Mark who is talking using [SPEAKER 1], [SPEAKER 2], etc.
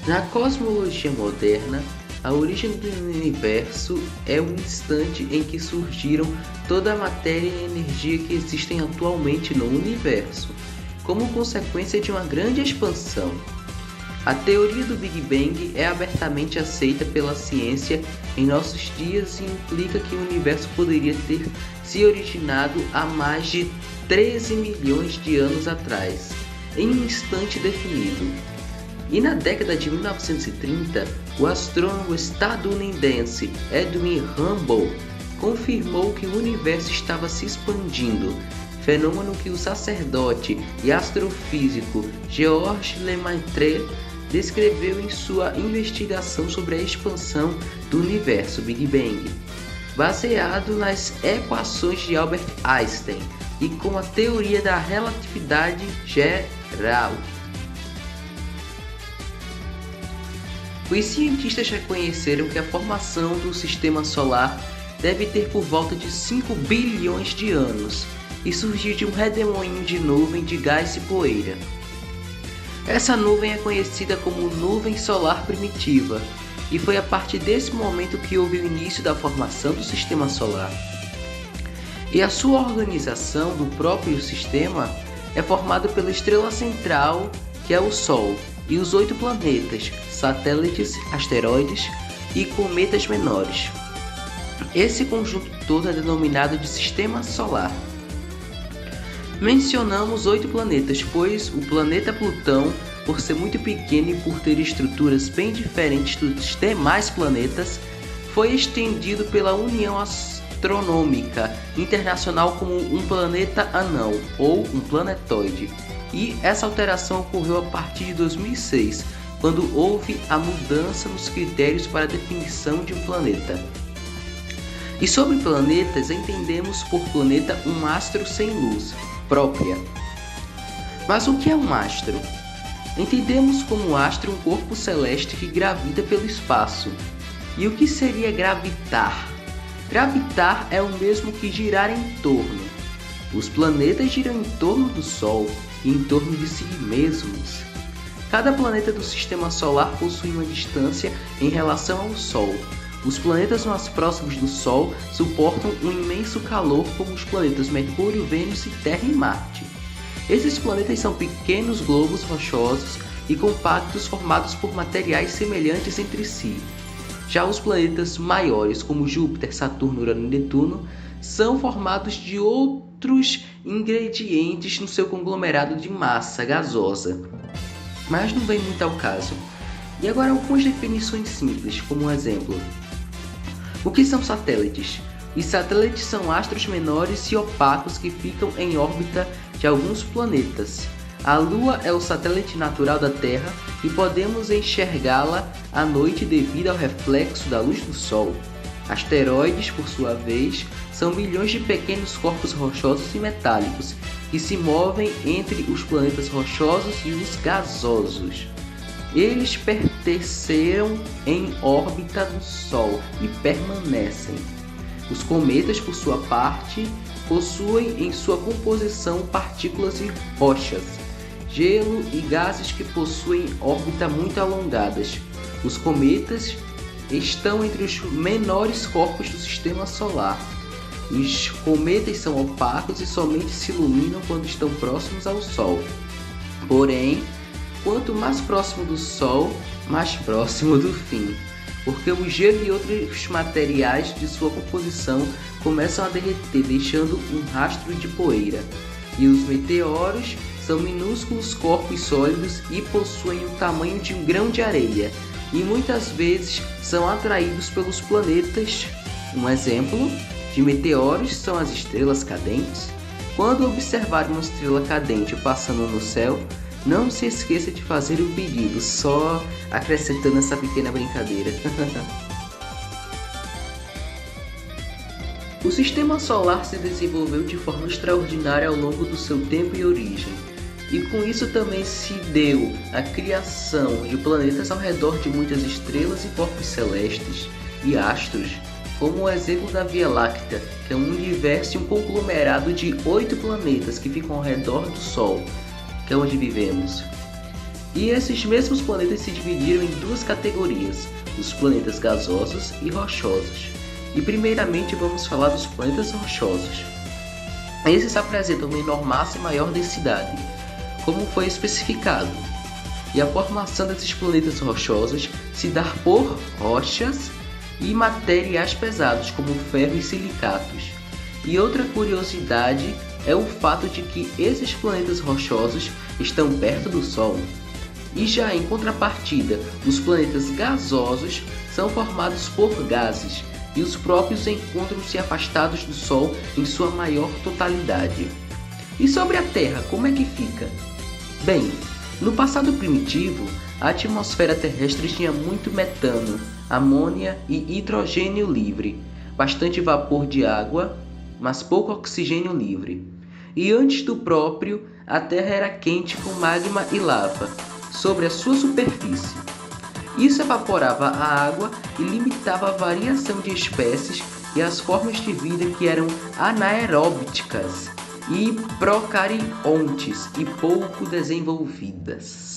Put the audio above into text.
[SPEAKER 1] Na cosmologia moderna, a origem do universo é o instante em que surgiram toda a matéria e energia que existem atualmente no universo, como consequência de uma grande expansão. A teoria do Big Bang é abertamente aceita pela ciência em nossos dias e implica que o universo poderia ter se originado há mais de 13 milhões de anos atrás, em um instante definido. E na década de 1930, o astrônomo estadunidense Edwin Hubble confirmou que o universo estava se expandindo, fenômeno que o sacerdote e astrofísico Georges Lemaitre descreveu em sua investigação sobre a expansão do universo Big Bang, baseado nas equações de Albert Einstein e com a teoria da relatividade geral. Os cientistas reconheceram que a formação do Sistema Solar deve ter por volta de 5 bilhões de anos e surgiu de um redemoinho de nuvem de gás e poeira. Essa nuvem é conhecida como nuvem solar primitiva, e foi a partir desse momento que houve o início da formação do Sistema Solar. E a sua organização do próprio sistema é formada pela estrela central, que é o Sol, e os 8 planetas, satélites, asteroides e cometas menores. Esse conjunto todo é denominado de Sistema Solar. Mencionamos 8 planetas, pois o planeta Plutão, por ser muito pequeno e por ter estruturas bem diferentes dos demais planetas, foi estendido pela União Astronômica Internacional como um planeta anão, ou um planetoide. E essa alteração ocorreu a partir de 2006, quando houve a mudança nos critérios para a definição de um planeta. E sobre planetas, entendemos por planeta um astro sem luz própria. Mas o que é um astro? Entendemos como astro um corpo celeste que gravita pelo espaço. E o que seria gravitar? Gravitar é o mesmo que girar em torno. Os planetas giram em torno do Sol e em torno de si mesmos. Cada planeta do Sistema Solar possui uma distância em relação ao Sol. Os planetas mais próximos do Sol suportam um imenso calor, como os planetas Mercúrio, Vênus e Terra e Marte. Esses planetas são pequenos globos rochosos e compactos formados por materiais semelhantes entre si. Já os planetas maiores, como Júpiter, Saturno, Urano e Netuno, são formados de outros ingredientes no seu conglomerado de massa gasosa. Mas não vem muito ao caso. E agora algumas definições simples, como um exemplo. O que são satélites? Os satélites são astros menores e opacos que ficam em órbita de alguns planetas. A Lua é o satélite natural da Terra e podemos enxergá-la à noite devido ao reflexo da luz do Sol. Asteroides, por sua vez, são milhões de pequenos corpos rochosos e metálicos que se movem entre os planetas rochosos e os gasosos. Eles pertenceram em órbita do Sol e permanecem. Os cometas, por sua parte, possuem em sua composição partículas e rochas, gelo e gases que possuem órbita muito alongadas. Os cometas estão entre os menores corpos do Sistema Solar. Os cometas são opacos e somente se iluminam quando estão próximos ao Sol. Porém, quanto mais próximo do Sol, mais próximo do fim, porque o gelo e outros materiais de sua composição começam a derreter, deixando um rastro de poeira. E os meteoros são minúsculos corpos sólidos e possuem o tamanho de um grão de areia, e muitas vezes são atraídos pelos planetas. Um exemplo de meteoros são as estrelas cadentes. Quando observar uma estrela cadente passando no céu, não se esqueça de fazer o pedido, só acrescentando essa pequena brincadeira. O Sistema Solar se desenvolveu de forma extraordinária ao longo do seu tempo e origem, e com isso também se deu a criação de planetas ao redor de muitas estrelas e corpos celestes e astros, como o exemplo da Via Láctea, que é um universo e um conglomerado de 8 planetas que ficam ao redor do Sol, que é onde vivemos. E esses mesmos planetas se dividiram em duas categorias, os planetas gasosos e rochosos. E primeiramente vamos falar dos planetas rochosos. Esses apresentam menor massa e maior densidade, como foi especificado. E a formação desses planetas rochosos se dá por rochas e materiais pesados, como ferro e silicatos. E outra curiosidade é o fato de que esses planetas rochosos estão perto do Sol. E já em contrapartida, os planetas gasosos são formados por gases, e os próprios encontram-se afastados do Sol em sua maior totalidade. E sobre a Terra, como é que fica? Bem, no passado primitivo, a atmosfera terrestre tinha muito metano, amônia e hidrogênio livre, bastante vapor de água, mas pouco oxigênio livre. E antes do próprio, a Terra era quente com magma e lava sobre a sua superfície. Isso evaporava a água e limitava a variação de espécies e as formas de vida que eram anaeróbicas e procariontes e pouco desenvolvidas.